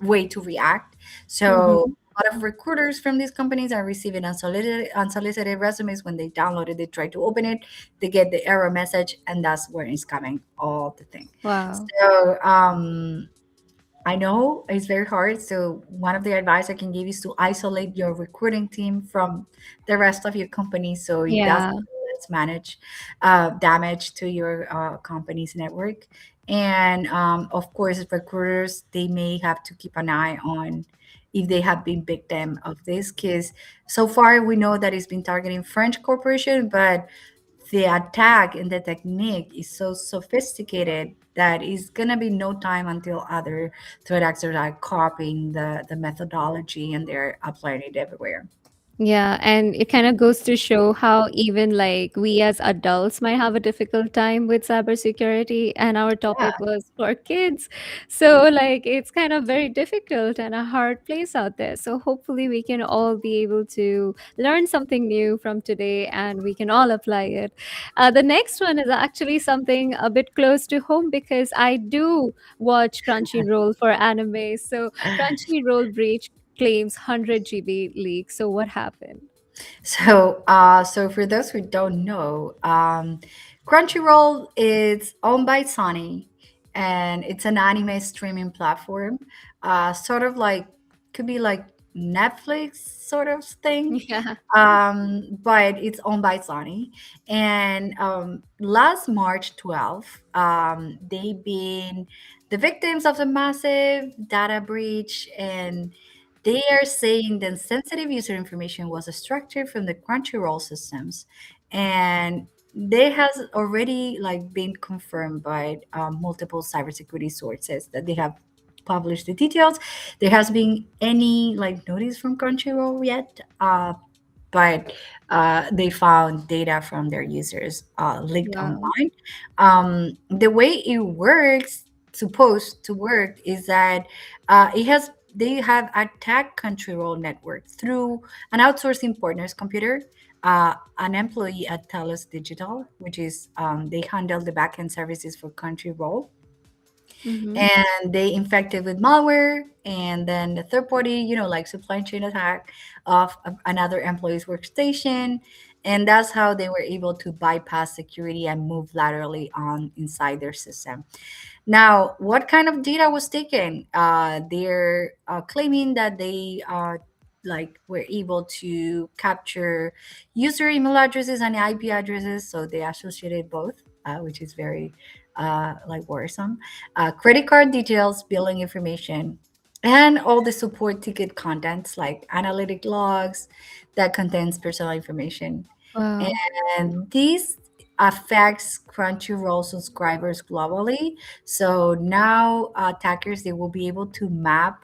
way to react. So Mhm. a lot of recruiters from these companies are receiving unsolicited resumes. When they download it, they try to open it, they get the error message, and that's where it's coming all the thing. Wow. So I know it's very hard. So one of the advice I can give is to isolate your recruiting team from the rest of your company, so it doesn't Yeah. let's manage damage to your company's network. And of course, recruiters they may have to keep an eye on if they have been victim of this. Because so far we know that it's been targeting French corporation, but the attack and the technique is so sophisticated that it's gonna be no time until other threat actors are copying the methodology and they're applying it everywhere. Yeah, and it kind of goes to show how even like we as adults might have a difficult time with cybersecurity, and our Yeah. topic was for kids. So like it's kind of very difficult and a hard place out there. So hopefully we can all be able to learn something new from today and we can all apply it. The next one is actually something a bit close to home because I do watch Crunchyroll for anime. So Crunchyroll breach claims 100 GB leak. So what happened? So for those who don't know, Crunchyroll is owned by Sony, and it's an anime streaming platform, sort of like could be like Netflix sort of thing, Yeah. but it's owned by Sony. And last March 12th, they've been the victims of a massive data breach, and they are saying that sensitive user information was extracted from the Crunchyroll systems, and they has already like been confirmed by multiple cybersecurity sources that they have published the details. There has been any like notice from Crunchyroll yet, but they found data from their users leaked Wow. online. The way it works, supposed to work, is that they have attacked control network through an outsourcing partner's computer. An employee at Telus Digital, which is they handle the backend services for Crunchyroll, Mm-hmm. and they infected with malware, and then the third party like supply chain attack of another employee's workstation, And that's how they were able to bypass security and move laterally on inside their system. Now, what kind of data was taken? They're claiming that they like were able to capture user email addresses and IP addresses, so they associated both, which is very like worrisome. Credit card details, billing information, and all the support ticket contents like analytic logs that contains personal information. Wow. And these affects Crunchyroll subscribers globally. So now attackers they will be able to map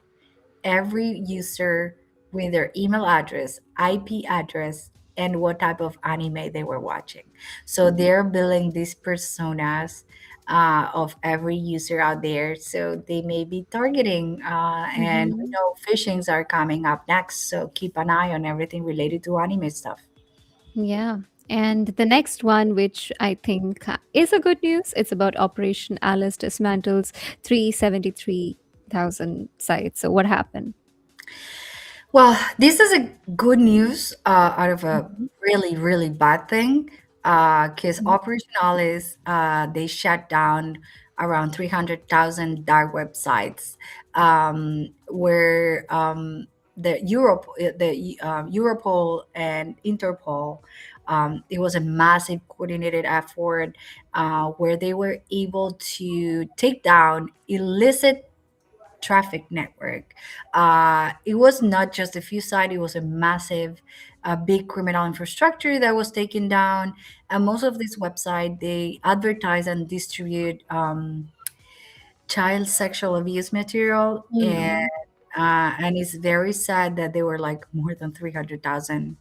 every user with their email address, IP address, and what type of anime they were watching. So they're building these personas of every user out there. So they may be targeting, and we Mhm. know phishings are coming up next. So keep an eye on everything related to anime stuff. Yeah. And the next one, which I think is a good news, it's about Operation Alice dismantles 373,000 sites. So what happened? Well, this is a good news out of a Mhm. really, really bad thing. Because Mhm. Operation Alice, they shut down around 300,000 dark websites, where the Europol and Interpol, it was a massive coordinated effort where they were able to take down illicit traffic network. It was not just a few sites, it was a massive, big criminal infrastructure that was taken down. And most of these websites, they advertise and distribute child sexual abuse material. Mm. And it's very sad that there were like more than 300,000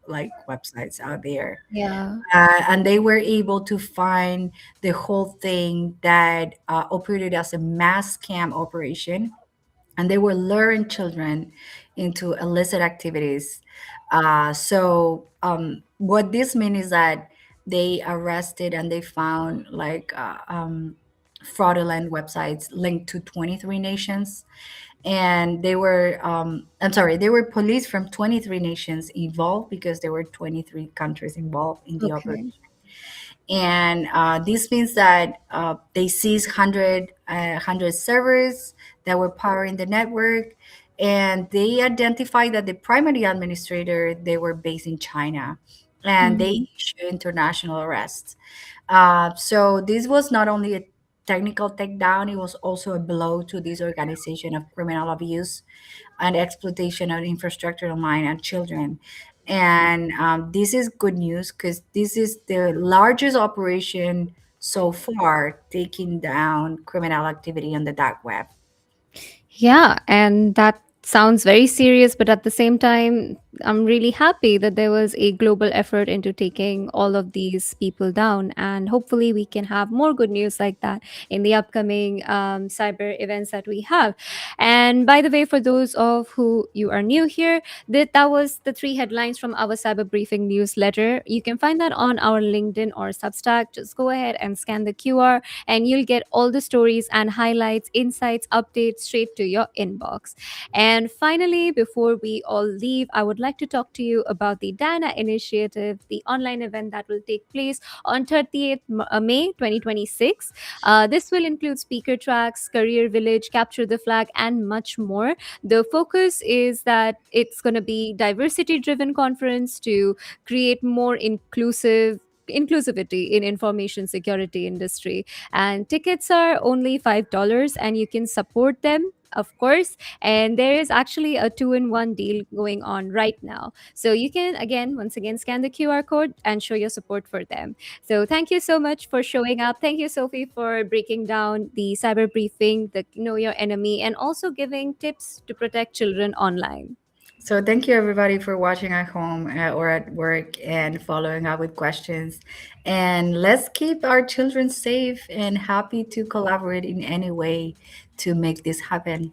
like websites out there. Yeah. And they were able to find the whole thing that operated as a mass scam operation, and they were luring children into illicit activities. What this means is that they arrested and they found like fraudulent websites linked to 23 nations. And I'm sorry, they were police from 23 nations involved because there were 23 countries involved in the operation. Okay. And this means that they seized 100 servers that were powering the network, and they identified that the primary administrator they were based in China, and they Mhm. issued international arrests. So this was not only a technical takedown, it was also a blow to this organization of criminal abuse and exploitation of infrastructure online and children. And this is good news because this is the largest operation so far taking down criminal activity on the dark web. Yeah, and that sounds very serious, but at the same time, I'm really happy that there was a global effort into taking all of these people down. And hopefully, we can have more good news like that in the upcoming cyber events that we have. And by the way, for those of who you are new here, that was the three headlines from our cyber briefing newsletter. You can find that on our LinkedIn or Substack. Just go ahead and scan the QR and you'll get all the stories and highlights, insights, updates straight to your inbox. And finally, before we all leave, I would like to talk to you about the Diana Initiative, the online event that will take place on 30th May 2026. This will include speaker tracks, career village, capture the flag, and much more. The focus is that it's going to be diversity driven conference to create more inclusivity in information security industry, and tickets are only $5 and you can support them, of course. And there is actually a 2-in-1 deal going on right now, so you can once again scan the QR code and show your support for them. So thank you so much for showing up. Thank you, Sophie, for breaking down the cyber briefing, the know your enemy, and also giving tips to protect children online. So thank you everybody for watching at home or at work and following up with questions. And let's keep our children safe and happy to collaborate in any way to make this happen.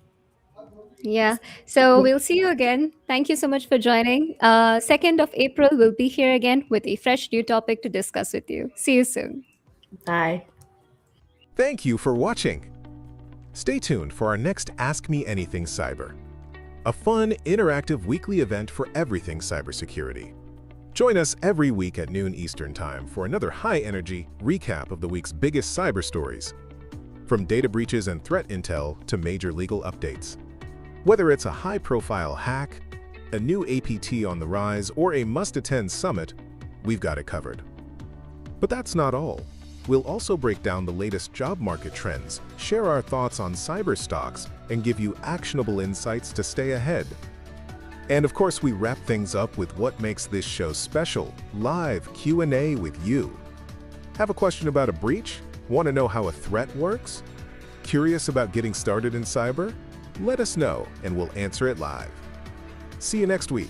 Yeah. So we'll see you again. Thank you so much for joining. 2nd of April, we'll be here again with a fresh new topic to discuss with you. See you soon. Bye. Thank you for watching. Stay tuned for our next Ask Me Anything Cyber, a fun, interactive weekly event for everything cybersecurity. Join us every week at noon Eastern Time for another high-energy recap of the week's biggest cyber stories. From data breaches and threat intel to major legal updates. Whether it's a high-profile hack, a new APT on the rise, or a must-attend summit, we've got it covered. But that's not all. We'll also break down the latest job market trends, share our thoughts on cyber stocks, and give you actionable insights to stay ahead. And of course, we wrap things up with what makes this show special, live Q&A with you. Have a question about a breach? Want to know how a threat works? Curious about getting started in cyber? Let us know and we'll answer it live. See you next week.